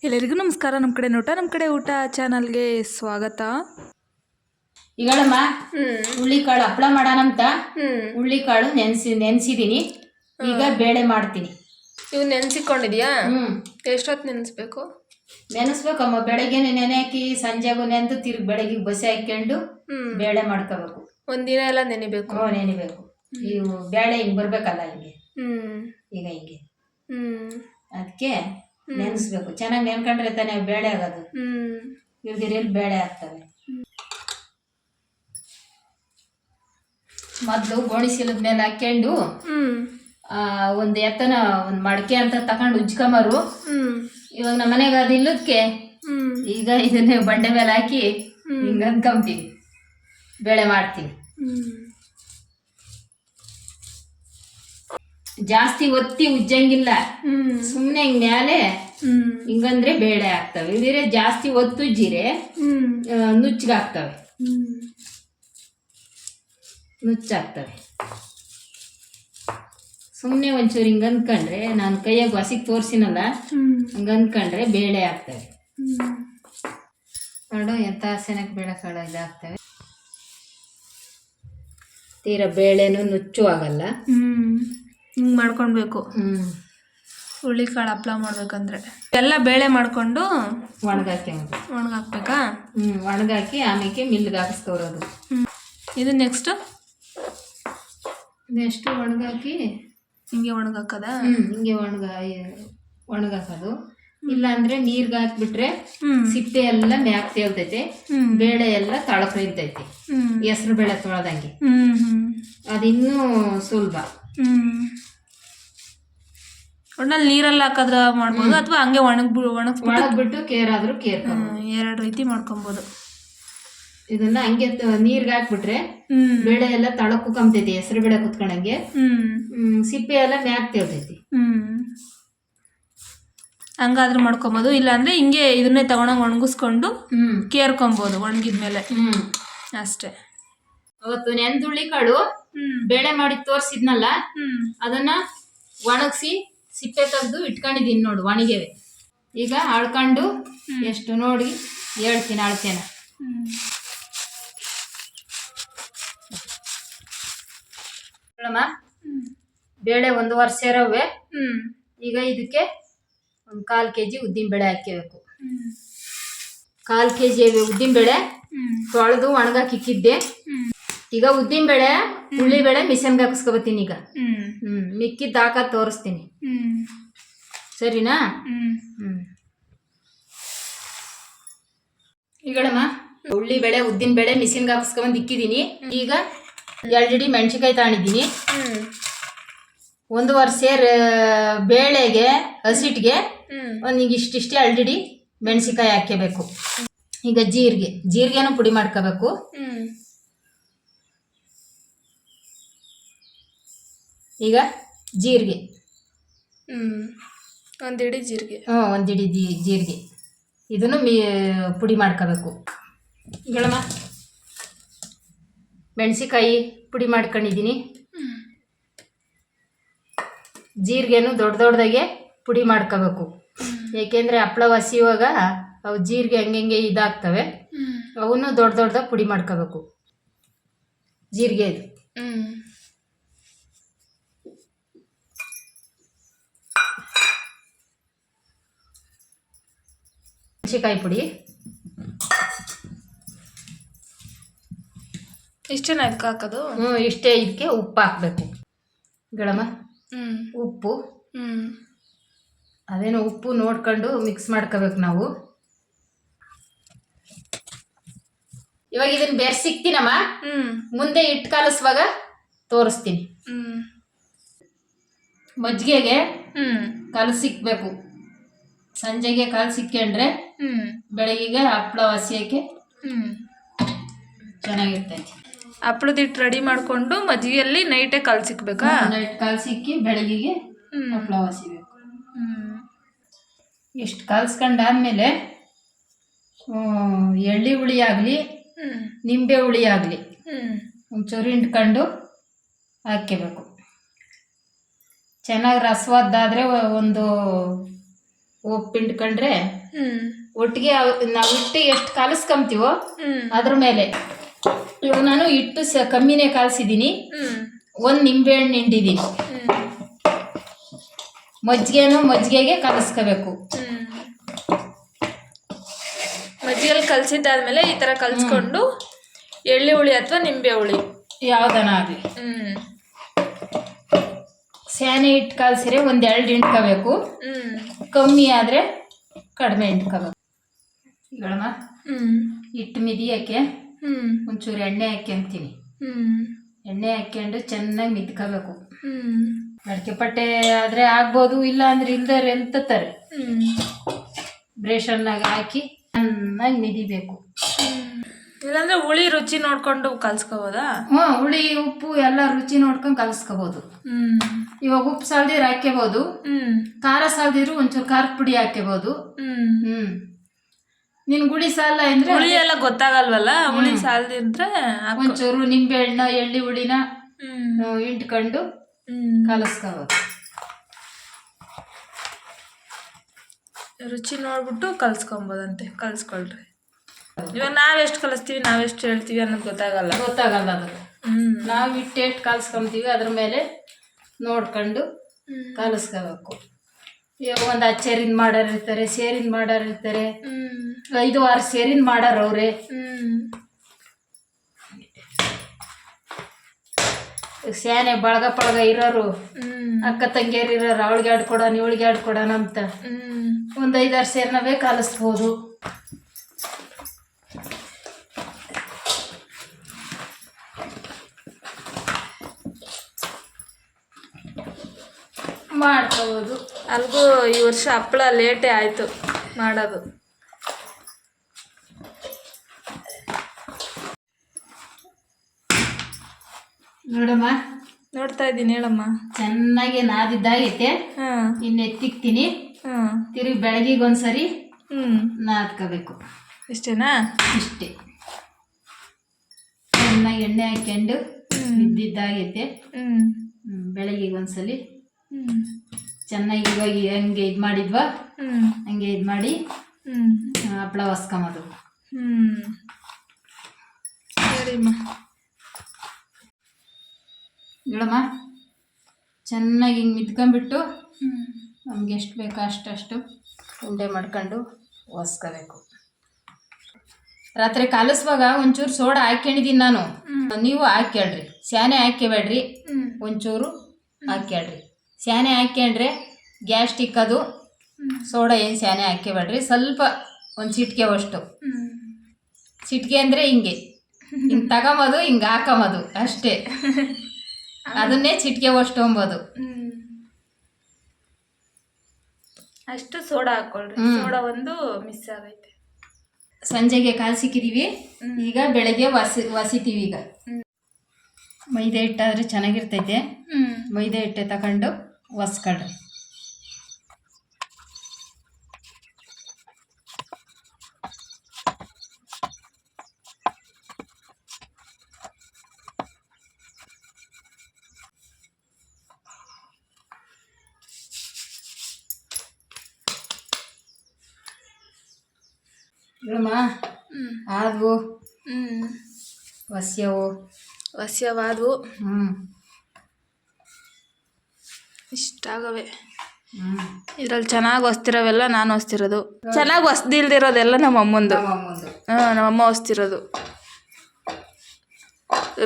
ಎಲ್ಲರಿಗೂ ನಮಸ್ಕಾರ. ನಮ್ಮ ಕಡೆ ನೋಟ ನಮ್ಮ ಕಡೆ ಊಟ ಚಾನಲ್ಗೆ ಸ್ವಾಗತ. ಈಗಳಮ್ಮ ಹುಳ್ಳಿಕಾಳು ಹಪ್ಪಳ ಮಾಡೋಣಂತ ಹುಳ್ಳಿಕಾಳು ನೆನೆಸಿದ್ದೀನಿ. ಈಗ ಬೇಳೆ ಮಾಡ್ತೀನಿ. ಇವು ನೆನೆಸಿಕೊಂಡಿದ್ಯಾ? ಎಷ್ಟೊತ್ತು ನೆನೆಸ್ಬೇಕು? ನೆನೆಸ್ಬೇಕಮ್ಮ. ಬೆಳಗ್ಗೆ ನೆನೆ ಹಾಕಿ ಸಂಜೆಗೂ ನೆಂದು ತಿರ್ಗಿ ಬೆಳಗ್ಗೆ ಬಸಿ ಹಾಕ್ಕೊಂಡು ಬೇಳೆ ಮಾಡ್ಕೋಬೇಕು. ಒಂದಿನ ಎಲ್ಲ ನೆನಿಬೇಕು? ನೆನಿಬೇಕು. ಇವು ಬೇಳೆ ಹಿಂಗೆ ಬರ್ಬೇಕಲ್ಲ ಹಿಂಗೆ. ಈಗ ಹಿಂಗೆ ಅದಕ್ಕೆ ನೆನೆಸ್ಬೇಕು. ಚೆನ್ನಾಗಿ ನೆನ್ಕೊಂಡ್ರೆ ತಾನೇ ಬೇಳೆ ಆಗೋದು. ಇವ್ದಿರಲ್ಲಿ ಬೇಳೆ ಆಗ್ತವೆ. ಮೊದಲು ಗೋಣಿಸಿಲದ ಮೇಲೆ ಹಾಕ್ಕೊಂಡು ಒಂದು ಎತ್ತನ ಒಂದು ಮಡಕೆ ಅಂತ ತಗೊಂಡು ಉಜ್ಕೊಂಬರು. ಇವಾಗ ನಮ್ಮ ಮನೆಗೆ ಅದು ಇಲ್ಲದಕ್ಕೆ ಈಗ ಇದನ್ನ ಬಂಡೆ ಮೇಲೆ ಹಾಕಿ ಹಿಂಗೆ ಅಂದ್ಕೊಂತೀನಿ, ಬೇಳೆ ಮಾಡ್ತೀನಿ. ಜಾಸ್ತಿ ಒತ್ತಿ ಉಜ್ಜಂಗಿಲ್ಲ, ಸುಮ್ಮನೆ ಹಿಂಗ್ ಮ್ಯಾಲೆ ಹಿಂಗಂದ್ರೆ ಬೇಳೆ ಆಗ್ತವೆ. ಇದ್ರೆ ಜಾಸ್ತಿ ಒತ್ತುಜ್ಜಿರೆ ನುಚ್ಚಾಗ್ತವೆ, ನುಚ್ಚಾಗ್ತವೆ. ಸುಮ್ಮನೆ ಒಂಚೂರು ಹಿಂಗೆ ಅಂದ್ಕೊಂಡ್ರೆ, ನಾನು ಕೈಯಾಗ ಹಸಿಗೆ ತೋರಿಸಿನಲ್ಲ, ಹಂಗೆ ಅಂದ್ಕೊಂಡ್ರೆ ಬೇಳೆ ಆಗ್ತವೆ. ನೋಡು ಎಂಥ ಸೆನಕ್ಕೆ ಬೇಳೆ ಕಾಳು ಇದಾಗ್ತವೆ. ತೀರಾ ಬೇಳೆನೂ ನುಚ್ಚು ಆಗಲ್ಲ. ಹಿಂಗೆ ಮಾಡ್ಕೊಳ್ಬೇಕು. ಹುಳ್ಳಿಕಾಳು ಹಪ್ಪಳ ಮಾಡ್ಬೇಕಂದ್ರೆ ಎಲ್ಲ ಬೇಳೆ ಮಾಡ್ಕೊಂಡು ಒಣಗಾಕ್ಬೇಕಾ? ಒಣಗಾಕಿ ಆಮೇಲೆ ಮಿಲ್ಗೆ ಹಾಕಿಸ್ಕೊರೋದು. ಇದು ನೆಕ್ಸ್ಟ್ ಒಣಗಾಕಿ ಹಿಂಗೆ ಒಣಗಾಕದ? ಹಿಂಗೆ ಒಣಗಾಕೋದು. ಇಲ್ಲ ಅಂದ್ರೆ ನೀರ್ಗೆ ಹಾಕ್ಬಿಟ್ರೆ ಸಿಪ್ಪೆ ಎಲ್ಲ ಮ್ಯಾಕ್ ತೇಲ್ತೈತೆ, ಬೇಳೆ ಎಲ್ಲ ತಳಕ ಇರ್ತೈತಿ. ಹೆಸರು ಬೇಳೆ ತೊಳೆದಂಗೆ ಅದಿನ್ನೂ ಸುಲಭ. ಒಟ್ಟಲ್ಲಿ ನೀರಲ್ಲಿ ಹಾಕದ್ರ ಮಾಡ್ಬೋದು, ಅಥವಾ ಹಂಗೆ ಒಣಗ್ಬಿಟ್ಟು ಕೇರಾದ್ರೂ ಎರಡು ರೀತಿ ಮಾಡ್ಕೊಬೋದು. ಇದನ್ನ ಹಂಗೆ ನೀರ್ಗೆ ಹಾಕ್ಬಿಟ್ರೆ ಬೇಳೆ ಎಲ್ಲ ತಳಕು ಕಂಬತೈತಿ. ಹೆಸರು ಬೇಳೆ ಕುತ್ಕೊಂಡಂಗೆ ಸಿಪ್ಪೆ ಎಲ್ಲ ಮ್ಯಾಕ್ ತೇಲ್ತೈತಿ. ಹಂಗಾದ್ರೂ ಮಾಡ್ಕೊಬೋದು. ಇಲ್ಲಾಂದ್ರೆ ಹಿಂಗೆ ಇದನ್ನೇ ತಗೊಂಡಂಗೆ ಒಣಗಿಸ್ಕೊಂಡು ಕೇರ್ಕೊಬೋದು ಒಣಗಿದ್ಮೇಲೆ ಅಷ್ಟೇ. ಅವತ್ತು ನೆಂದುಳ್ಳಿಕಾಳು ಬೇಳೆ ಮಾಡಿ ತೋರ್ಸಿದ್ನಲ್ಲ, ಅದನ್ನ ಒಣಗಿಸಿ ಸಿಪ್ಪೆ ತೆಗೆದು ಇಟ್ಕೊಂಡಿದ್ದೀನಿ ನೋಡು, ಒಣಗಿವೆ. ಈಗ ಅಳ್ಕೊಂಡು ಎಷ್ಟು ನೋಡಿ ಹೇಳ್ತೀನಿ ಅಳ್ತೇನ. ಬೇಳೆ 1 ವರ್ಷ ಸೇರವೆ. ಈಗ ಇದಕ್ಕೆ ಒಂದು 1/4 kg ಉದ್ದಿನಬೇಳೆ ಹಾಕಬೇಕು. 1/4 kg ಉದ್ದಿನಬೇಳೆ ತೊಳೆದು ಒಣಗಾಕಿಕ್ಕಿದ್ದೆ. ಈಗ ಉದ್ದಿನಬೇಳೆ ಹುಳ್ಳಿಬೇಳೆ ಮಿಷನ್ಗೆ ಹಾಕಿಸ್ಕೊಬತ್ತೀನಿ. ಈಗ ಮಿಕ್ಕಿದ್ದು ಹಾಕ ತೋರಿಸ್ತೀನಿ, ಸರಿನಾ? ಈಗಳಮ್ಮ ಹುಳ್ಳಿಬೇಳೆ ಉದ್ದಿನಬೇಳೆ ಮಿಷನ್ಗೆ ಹಾಕಿಸ್ಕೊಂಬಂದು ಇಕ್ಕಿದ್ದೀನಿ. ಈಗ 2 ಹಿಡಿ ಮೆಣಸಿನ್ಕಾಯಿ ತಗೊಂಡಿದ್ದೀನಿ. 1 ವರ್ಷ ಬೇಳೆಗೆ ಹಸಿಟ್ಟಿಗೆ ಒಂದು ಇಷ್ಟಿಷ್ಟೇ 2 ಹಿಡಿ ಮೆಣಸಿನ್ಕಾಯಿ ಹಾಕಬೇಕು. ಈಗ ಜೀರಿಗೆನೂ ಪುಡಿ ಮಾಡ್ಕೋಬೇಕು. ಈಗ ಜೀರಿಗೆ 1 ಹಿಡಿ ಜೀರಿಗೆ, 1 ಹಿಡಿ ಜೀರಿಗೆ, ಇದನ್ನು ಪುಡಿ ಮಾಡ್ಕೋಬೇಕು. ಈಗಳಮ್ಮ ಮೆಣಸಿನ್ಕಾಯಿ ಪುಡಿ ಮಾಡ್ಕೊಂಡಿದ್ದೀನಿ. ಜೀರಿಗೆನೂ ದೊಡ್ಡದಾಗೆ ಪುಡಿ ಮಾಡ್ಕೋಬೇಕು. ಏಕೆಂದರೆ ಹಪ್ಪಳ ಹಸಿಯುವಾಗ ಅವು ಜೀರಿಗೆ ಹಂಗೆ ಇದಾಗ್ತವೆ. ಅವನು ದೊಡ್ಡದಾಗಿ ಪುಡಿ ಮಾಡ್ಕೋಬೇಕು. ಜೀರಿಗೆ ಇದು ಮೆಣಸಿನ್ಕಾಯಿ ಪುಡಿ ಇಷ್ಟೇನ ಇದಕ್ಕೆ ಹಾಕೋದು? ಇಷ್ಟೇ. ಇದಕ್ಕೆ ಉಪ್ಪು ಹಾಕಬೇಕು ಗಳಮ್ಮ. ಉಪ್ಪು ಅದೇನು ಉಪ್ಪು ನೋಡ್ಕೊಂಡು ಮಿಕ್ಸ್ ಮಾಡ್ಕೋಬೇಕು ನಾವು. ಇವಾಗ ಇದನ್ನ ಬೆರ್ಸಿಕ್ತೀನಮ್ಮ. ಮುಂದೆ ಹಿಟ್ಟು ಕಲಸುವಾಗ ತೋರಿಸ್ತೀನಿ. ಮಜ್ಜಿಗೆಗೆ ಕಲಸಿಕ್ಬೇಕು. ಸಂಜೆಗೆ ಕಲಸಿಕ್ಕೊಂಡ್ರೆ ಬೆಳಗ್ಗೆಗೆ ಹಪ್ಪಳ ಹಸಿಯಕ್ಕೆ ಚೆನ್ನಾಗಿರ್ತೈತಿ. ಹಪ್ಪಳದ ಹಿಟ್ಟು ರೆಡಿ ಮಾಡಿಕೊಂಡು ಮಜ್ಜಿಗೆಯಲ್ಲಿ ನೈಟೇ ಕಲಸಿಕ್ಬೇಕಾ? ನೈಟ್ ಕಲಸಿಕ್ಕಿ ಬೆಳಗ್ಗೆಗೆ ಹಪ್ಪಳ ಹಸಿಬೇಕು. ಎಷ್ಟು ಕಲಸ್ಕೊಂಡಾದ್ಮೇಲೆ ಎಳ್ಳಿ ಹುಳಿ ಆಗಲಿ ನಿಂಬೆ ಹುಳಿ ಆಗಲಿ ಒಂಚೂರು ಹಿಂಡ್ಕೊಂಡು ಹಾಕ್ಕೋಬೇಕು. ಚೆನ್ನಾಗಿ ರಸವಾದಾದರೆ ಒಂದು ಉಪ್ಪು ಹಿಂಡ್ಕೊಂಡ್ರೆ ಹ್ಮ್ ಒಟ್ಟಿಗೆ ನಾವು ಹಿಟ್ಟು ಎಷ್ಟು ಕಲಸ್ಕೊಂತೀವೋ ಹ್ಮ್ ಅದ್ರ ಮೇಲೆ ಇವಾಗ ನಾನು ಹಿಟ್ಟು ಕಮ್ಮಿನೇ ಕಲಸಿದ್ದೀನಿ. ಹ್ಮ್ ಒಂದು ನಿಂಬೆಹಣ್ಣು ಹಿಂಡಿದ್ದೀನಿ. ಹ್ಮ್ ಮಜ್ಜಿಗೆಗೆ ಕಲಸ್ಕೋಬೇಕು. ಮಜ್ಜಿಗೆಯಲ್ಲಿ ಕಲಸಿದ್ದಾದ್ಮೇಲೆ ಈ ಥರ ಕಲಿಸ್ಕೊಂಡು ಎಳ್ಳಿ ಹುಳಿ ಅಥವಾ ನಿಂಬೆ ಹುಳಿ ಯಾವ್ದನ ಆಗಲಿ ಹ್ಮ್ ಸ್ಯಾನೆ ಹಿಟ್ಟು ಕಲಸಿರೆ ಒಂದು 2 ಹಿಂಡ್ಕೋಬೇಕು. ಹ್ಮ್ ಕಮ್ಮಿ ಆದರೆ ಕಡಿಮೆ ಹಿಂಡ್ಕೋಬೇಕು. ಈಗಳಮ್ಮ ಹ್ಮ್ ಹಿಟ್ಟು ಮಿದಿಯೋಕ್ಕೆ ಹ್ಮ್ ಒಂಚೂರು ಎಣ್ಣೆ ಹಾಕ್ಯಂತೀನಿ. ಹ್ಮ್ ಎಣ್ಣೆ ಹಾಕ್ಕೊಂಡು ಚೆನ್ನಾಗಿ ಮಿದ್ಕೋಬೇಕು. ಹ್ಮ್ ಅಡಿಕೆ ಪಟ್ಟೆ ಆದರೆ ಆಗ್ಬೋದು, ಇಲ್ಲ ಅಂದ್ರೆ ಇಲ್ದಾರೆ ಎಲ್ತಾರೆ. ಹ್ಮ್ ಬ್ರೇಷನ್ನಾಗ ಹಾಕಿ ಚೆನ್ನಾಗಿ ಮಿದಿಬೇಕು. ಇಲ್ಲಾಂದ್ರೆ ಹುಳಿ ರುಚಿ ನೋಡ್ಕೊಂಡು ಕಲ್ಸ್ಕೋಬೋದಾ? ಹುಳಿ ಉಪ್ಪು ಎಲ್ಲ ರುಚಿ ನೋಡ್ಕೊಂಡು ಕಲಸ್ಕೋಬೋದು. ಹ್ಮ್ ಇವಾಗ ಉಪ್ಪು ಸಾಲ್ದಿದ್ರೆ ಹಾಕ್ಕೋಬೋದು. ಖಾರ ಸಾಲ್ದಿದ್ರು ಒಂಚೂರು ಖಾರದ ಪುಡಿ ಹಾಕ್ಕೋಬೋದು. ನಿನ್ ಗುಡಿ ಸಾಲ ಅಂದ್ರೆ ಹುಳಿ ಎಲ್ಲ ಗೊತ್ತಾಗಲ್ವಲ್ಲ, ಹುಳಿ ಸಾಲದಿದ್ರೆ ಒಂಚೂರು ನಿಂಬೆ ಹಣ್ಣು ಎಳ್ಳಿ ಹುಳಿನ ಹಿಂಡ್ಕೊಂಡು ಕಲಸ್ಕೋಬೋದು. ರುಚಿ ನೋಡ್ಬಿಟ್ಟು ಕಲ್ಸ್ಕೊಬೋದಂತೆ. ಕಲ್ಸ್ಕೊಳ್ರಿ. ಇವಾಗ ನಾವೆಷ್ಟು ಕಲಿಸ್ತೀವಿ ನಾವೆಷ್ಟು ಹೇಳ್ತೀವಿ ಅನ್ನೋದು ಗೊತ್ತಾಗಲ್ಲ ಅದು. ನಾವು ಹಿಟ್ಟು ಎಷ್ಟು ಕಲ್ಸ್ಕೊಂತೀವಿ ಅದ್ರ ಮೇಲೆ ನೋಡ್ಕೊಂಡು ಕಲಸ್ಕೋಬೇಕು. ಇವಾಗ ಒಂದು ಅಚ್ಚೇರಿನ ಮಾಡೋರು ಇರ್ತಾರೆ, ಸೇರಿನ ಮಾಡೋರು ಇರ್ತಾರೆ, 5-6 ಸೇರಿನ ಮಾಡೋರು ಅವ್ರೆ. ಸ್ಯಾನೆ ಬಳಗ ಪಳಗ ಇರೋರು, ಅಕ್ಕ ತಂಗಿಯರು ಇರೋರು, ಅವಳಿಗೆ ಆಡ್ಕೊಡೋಣ ಇವಳಿಗೆ ಆಡ್ಕೊಡೋಣ ಅಂತ ಒಂದು 5-6 ಸೇರಿನವೇ ಕಲಿಸ್ಬೋದು. ಮಾಡ್ಕೋಬೋದು. ಅಲ್ಗೂ ಈ ವರ್ಷ ಹಪ್ಪಳ ಲೇಟೇ ಆಯಿತು ಮಾಡೋದು. ನೋಡಮ್ಮ, ನೋಡ್ತಾ ಇದ್ದೀನಿ, ಹೇಳಮ್ಮ. ಚೆನ್ನಾಗಿ ನಾದಿದ್ದಾಗೈತೆ. ಇನ್ನು ಎತ್ತಿಕ್ತೀನಿ. ತಿರುಗಿ ಬೆಳಗಿಗೆ ಒಂದ್ಸರಿ ನಾದ್ಕೋಬೇಕು. ಇಷ್ಟೇನಾ? ಇಷ್ಟೇ. ಚೆನ್ನಾಗಿ ಎಣ್ಣೆ ಹಾಕ್ಕೊಂಡು ಬಿದ್ದಿದ್ದಾಗೈತೆ. ಬೆಳಗಿಗೆ ಒಂದ್ಸಲಿ ಚೆನ್ನಾಗಿ ಇವಾಗ ಹಂಗೆ ಇದು ಮಾಡಿದ್ವಾ ಹಂಗೆ ಇದು ಮಾಡಿ ಹಪ್ಪಳ ಹೊಸ್ಕೊಂಬೋದು. ಸರಿಮ್ಮ. ನೋಡಮ್ಮ, ಚೆನ್ನಾಗಿ ಹಿಂಗೆ ಮಿದ್ಕೊಂಬಿಟ್ಟು ನಮ್ಗೆ ಎಷ್ಟು ಬೇಕೋ ಅಷ್ಟು ಉಂಡೆ ಮಾಡ್ಕೊಂಡು ಹೊಸ್ಕೋಬೇಕು. ರಾತ್ರಿ ಕಲಸುವಾಗ ಒಂಚೂರು ಸೋಡಾ ಹಾಕ್ಕೊಂಡಿದ್ದೀನಿ ನಾನು. ನೀವು ಹಾಕ್ಯಾಳ್ರಿ, ಸ್ಯಾನೆ ಹಾಕ್ಯಬೇಡ್ರಿ, ಒಂಚೂರು ಹಾಕ್ಯಾಳ್ರಿ. ಸ್ಯಾನೆ ಹಾಕ್ಯಂಡ್ರೆ ಗ್ಯಾಸ್ಟಿಕ್ ಅದು. ಸೋಡಾ ಏನು ಸ್ಯಾನೆ ಹಾಕ್ಯಬೇಡ್ರಿ. ಸ್ವಲ್ಪ ಒಂದು ಚಿಟಿಕೆ ಅಷ್ಟು. ಚಿಟಿಕೆ ಅಂದರೆ ಹಿಂಗೆ ತಗೊಂಬೋದು, ಹಿಂಗೆ ಹಾಕೊಂಬೋದು ಅಷ್ಟೇ. ಅದನ್ನೇ ಚಿಟಿಕೆ ಅಷ್ಟು ಅಂಬೋದು. ಅಷ್ಟು ಸೋಡಾ ಹಾಕ್ಕೊಳ್ರಿ. ಸೋಡಾ ಒಂದು ಮಿಸ್ ಆಗೈತೆ. ಸಂಜೆಗೆ ಕಾಲ್ಸಿಕ್ಕಿದೀವಿ, ಈಗ ಬೆಳಗ್ಗೆ ಒಸಿತೀವಿ. ಈಗ ಮೈದಾ ಹಿಟ್ಟಾದರೆ ಚೆನ್ನಾಗಿರ್ತೈತೆ. ಮೈದಾ ಹಿಟ್ಟೆ ತಗೊಂಡು ಒಸ್ಕೊಳ್ರಿ. ಆದವು ವಸ್ಯವಾದವು ಇಷ್ಟಾಗವೆ. ಇದ್ರಲ್ಲಿ ಚೆನ್ನಾಗಿ ಹೊಸ್ತಿರೋವೆಲ್ಲ ನಾನು ಹೊಸ್ತಿರೋದು, ಚೆನ್ನಾಗಿ ಹೊಸ್ದಿಲ್ದಿರೋದೆಲ್ಲ ನಮ್ಮ ಅಮ್ಮಂದು. ನಮ್ಮಮ್ಮ ಹೊಸ್ತಿರೋದು.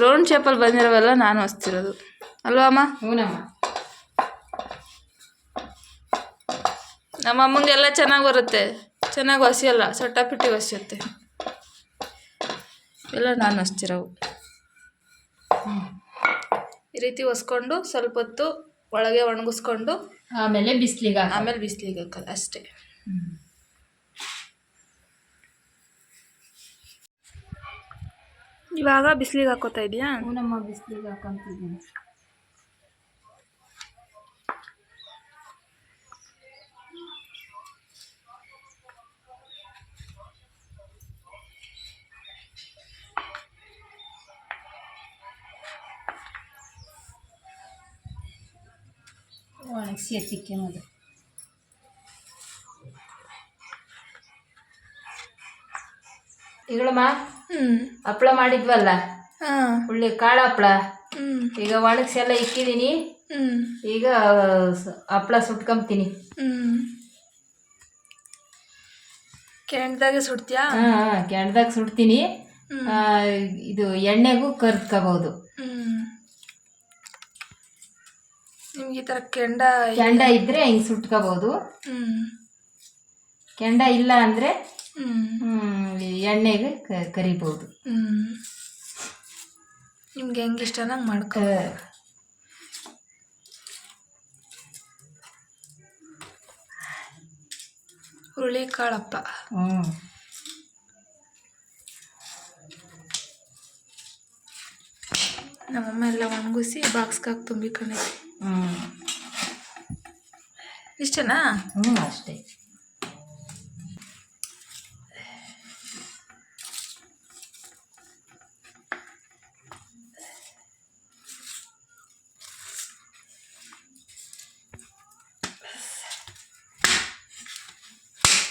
ರೌಂಡ್ ಶೇಪಲ್ಲಿ ಬಂದಿರೋವೆಲ್ಲ ನಾನು ಹೊಸ್ತಿರೋದು ಅಲ್ವಾ ಅಮ್ಮ? ನಮ್ಮ ಅಮ್ಮಂಗೆಲ್ಲ ಚೆನ್ನಾಗಿ ಬರುತ್ತೆ. ಚೆನ್ನಾಗಿ ಹೊಸಿಯಲ್ಲ, ಸೊಟ್ಟಾಪಿಟ್ಟಿ ಹೊಸಿಯುತ್ತೆ. ಎಲ್ಲ ನಾನು ಹೊಸ್ತಿರೋವು. ಈ ರೀತಿ ಹೊಸ್ಕೊಂಡು ಸ್ವಲ್ಪ ಹೊತ್ತು ಒಳಗೆ ಒಣಗಿಸ್ಕೊಂಡು ಆಮೇಲೆ ಬಿಸಿಲಿಗೆ ಹಾಕೋದು ಅಷ್ಟೇ. ಇವಾಗ ಬಿಸಿಲಿಗೆ ಹಾಕೋತಾ ಇದೆಯಾ? ನಮ್ಮ ಬಿಸಿಲಿಗೆ ಹಾಕೊಂತಿದ್ದೀನಿ. ಒಣಗಿಸಿ ಎತ್ತಿಕ್ಕೆನದು. ಈಗಳಮ್ಮ ಹ್ಞೂ ಹಪ್ಳ ಮಾಡಿದ್ವಲ್ಲ, ಹಾಂ ಒಳ್ಳೆ ಕಾಳು ಹಪ್ಳ, ಹ್ಞೂ ಈಗ ಒಣಗಿಸಿ ಎಲ್ಲ ಇಕ್ಕಿದ್ದೀನಿ. ಹ್ಞೂ ಈಗ ಹಪ್ಳ ಸುಟ್ಕೊಂತೀನಿ. ಕೆಂಡದಾಗೆ ಸುಡ್ತೀಯಾ? ಹಾಂ, ಕೆಂಡದಾಗ ಸುಡ್ತೀನಿ. ಹ್ಞೂ ಇದು ಎಣ್ಣೆಗೂ ಕರ್ದ್ಕೋಬಹುದು. ನಿಮ್ಗೆ ಈ ಥರ ಕೆಂಡ ಕೆಂಡ ಇದ್ರೆ ಹಿಂಗೆ ಸುಟ್ಕೋಬಹುದು. ಹ್ಞೂ ಕೆಂಡ ಇಲ್ಲ ಅಂದರೆ ಹ್ಞೂ ಎಣ್ಣೆಗೆ ಕರಿಬಹುದು. ನಿಮ್ಗೆ ಹೆಂಗೆ ಇಷ್ಟ ನಂಗೆ ಮಾಡ್ಕೊ. ಹುರುಳಿ ಕಾಳಪ್ಪ. ನಮ್ಮಮ್ಮ ಎಲ್ಲ ಒಣಗಿಸಿ ಬಾಕ್ಸ್ಗೆ ಹಾಕಿ ತುಂಬಿಕೊಂಡಿದ್ದೆ. ಇಷ್ಟನಾ? ಅಷ್ಟೇ.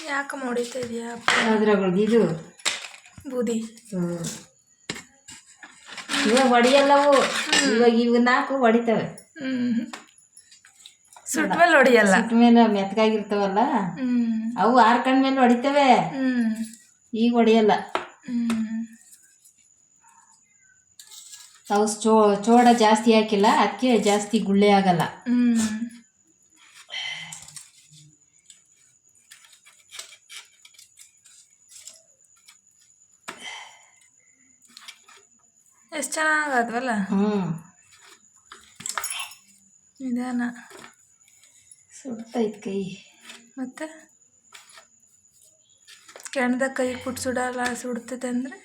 ಯಾಕೆ ಹೊಡಿತಾ ಇದೆಯಾ? ಅದ್ರಾಗ ಇದು ಬೂದಿ. ಇವಾಗ ಹೊಡಿಯಲ್ಲವು, ಇವಾಗ ಇವು 4 ಹೊಡಿತವೆ. ಸುಟ್ಟ ಮೇಲೆ ಹೊಡಿಯಲ್ಲ, ಸುಟ್ಟ ಮೇಲೆ ಮೆತ್ಕಾಗಿರ್ತಾವಲ್ಲ ಅವು ಆರ್ಕಂಡ್ ಮೇಲೆ ಹೊಡಿತವೆ. ಈಗ ಹೊಡಿಯಲ್ಲ. ಅವು ಚೋಡ ಜಾಸ್ತಿ ಹಾಕಿಲ್ಲ, ಅದಕ್ಕೆ ಜಾಸ್ತಿ ಗುಳ್ಳೆ ಆಗಲ್ಲ. ಎಷ್ಟು ಚೆನ್ನಾಗದ್ವಲ್ಲ. ನಿಧಾನ ಸುಡ್ತೈತೆ ಕೈ. ಮತ್ತೆ ಕೆಣದಾಗ ಕೈ ಕುಟ್ಟು ಸುಡಲ್ಲ, ಸುಡ್ತೈತೆ ಅಂದರೆ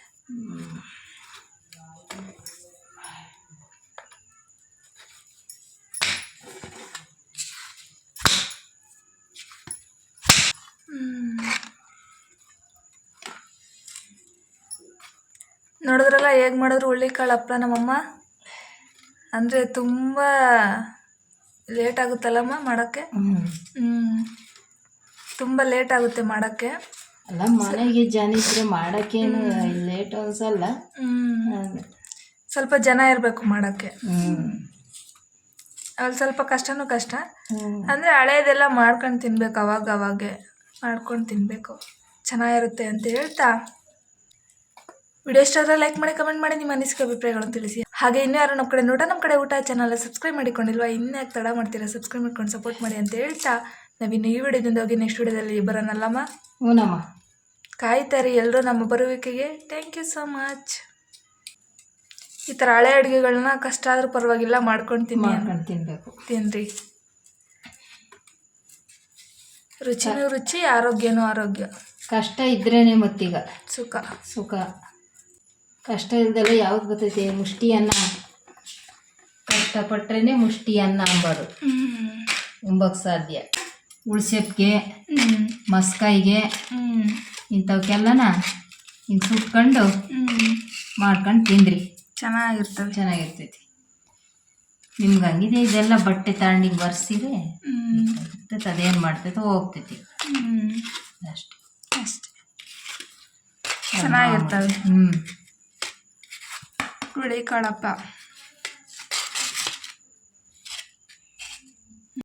ನೋಡಿದ್ರಲ್ಲ ಹೇಗೆ ಮಾಡಿದ್ರು ಹುರುಳಿಕಾಳು ಹಪ್ಪಳ ನಮ್ಮಮ್ಮ. ಅಂದರೆ ತುಂಬ ಲೇಟ್ ಆಗುತ್ತಲ್ಲಮ್ಮ ಮಾಡೋಕ್ಕೆ. ತುಂಬ ಲೇಟ್ ಆಗುತ್ತೆ ಮಾಡೋಕ್ಕೆ. ಅಲ್ಲ, ಮನೆಗೆ ಜನ ಇದ್ರೆ ಮಾಡೋಕ್ಕೇನು ಲೇಟ್ ಅನ್ಸಲ್ಲ. ಸ್ವಲ್ಪ ಜನ ಇರಬೇಕು ಮಾಡೋಕ್ಕೆ. ಅಲ್ಲಿ ಸ್ವಲ್ಪ ಕಷ್ಟನೂ ಕಷ್ಟ. ಅಂದರೆ ಹಳೇದೆಲ್ಲ ಮಾಡ್ಕೊಂಡು ತಿನ್ಬೇಕು, ಅವಾಗೆ ಮಾಡ್ಕೊಂಡು ತಿನ್ನಬೇಕು, ಚೆನ್ನಾಗಿರುತ್ತೆ ಅಂತ ಹೇಳ್ತಾ, ವಿಡಿಯೋ ಇಷ್ಟ ಆದರೆ ಲೈಕ್ ಮಾಡಿ, ಕಮೆಂಟ್ ಮಾಡಿ, ನಿಮ್ಮ ಅನಿಸಿಕೆ ಅಭಿಪ್ರಾಯಗಳನ್ನು ತಿಳಿಸಿ. ಹಾಗೆ ಇನ್ನೂ ಯಾರು ನಮ್ಮ ಕಡೆ ಊಟ ಚಾನಲ್ ಸಬ್ಸ್ಕ್ರೈಬ್ ಮಾಡಿಕೊಂಡಿಲ್ವಾ? ಇನ್ನೂ ಯಾಕೆ ತಡ ಮಾಡ್ತೀರಾ? ಸಬ್ಸ್ಕ್ರೈಬ್ ಮಾಡ್ಕೊಂಡು ಸಪೋರ್ಟ್ ಮಾಡಿ ಅಂತ ಹೇಳ್ತಾ, ನಾವಿನ್ನು ಈ ವಿಡಿಯೋದಿಂದ ಹೋಗಿ ನೆಕ್ಸ್ಟ್ ವಿಡಿಯೋದಲ್ಲಿ ಬರೋಣಲ್ಲಮ್ಮ. ಹ್ಞೂನಮ್ಮ, ಕಾಯ್ತಾರೆ ಎಲ್ಲರೂ ನಮ್ಮ ಬರುವಿಕೆಗೆ. Thank you so much. ಈ ಥರ ಹಳೆ ಅಡುಗೆಗಳನ್ನ ಕಷ್ಟ ಆದರೂ ಪರವಾಗಿಲ್ಲ ಮಾಡ್ಕೊಂಡು ತಿನ್ನಬೇಕು, ತಿನ್ನಿರಿ. ರುಚಿನೂ ರುಚಿ, ಆರೋಗ್ಯನೂ ಆರೋಗ್ಯ. ಕಷ್ಟ ಇದ್ರೇನೆ ಮತ್ತೀಗ ಸುಖ. ಕಷ್ಟ ಇಲ್ದೆಲ್ಲ ಯಾವ್ದು ಬರ್ತೈತೆ? ಮುಷ್ಟಿ ಅನ್ನ ಕಷ್ಟಪಟ್ರೇನೆ ಮುಷ್ಟಿ ಅನ್ನ ಅಂಬೋದು ಉಂಬಕ್ಕೆ ಸಾಧ್ಯ. ಉಳ್ಸೆಪ್ಗೆ, ಮಸ್ಕಾಯಿಗೆ, ಇಂಥವಕ್ಕೆಲ್ಲನ ಹಿಂಗೆ ಸುಟ್ಕೊಂಡು ಮಾಡ್ಕೊಂಡು ತಿಂದ್ರಿ, ಚೆನ್ನಾಗಿರ್ತೈತಿ. ನಿಮ್ಗೆ ಹಂಗಿದೆ ಇದೆಲ್ಲ ಬಟ್ಟೆ ತಗೊಂಡಿಗೆ ಬರ್ಸಿದ್ರೆ ಅದೇನು ಮಾಡ್ತೈತೆ ಹೋಗ್ತೈತಿ ಅಷ್ಟೇ. ಚೆನ್ನಾಗಿರ್ತವೆ ಹುರುಳಿಕಾಳಪ್ಪ.